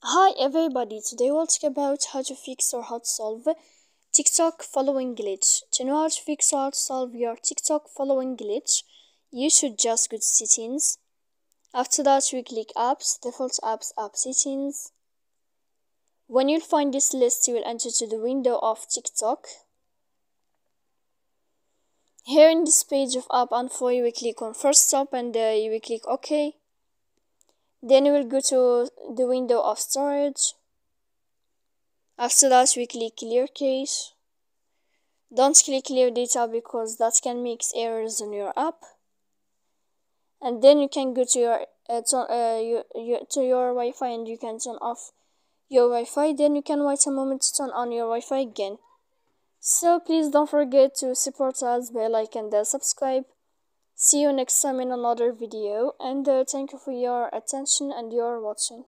Hi everybody, today we'll talk about how to fix or how to solve TikTok following glitch. To know how to fix or how to solve your TikTok following glitch, you should just go to settings. After that, we click apps, default apps, app settings. When you'll find this list, you will enter to the window of TikTok. Here in this page of app info, you will click on first stop and you will click OK. Then you will go to the window of storage. After that, we click clear cache. Don't click clear data because that can make errors on your app. And then you can go to your Wi-Fi and you can turn off your Wi-Fi. Then you can wait a moment to turn on your Wi-Fi again. So please don't forget to support us by like and subscribe. See you next time in another video, and thank you for your attention and your watching.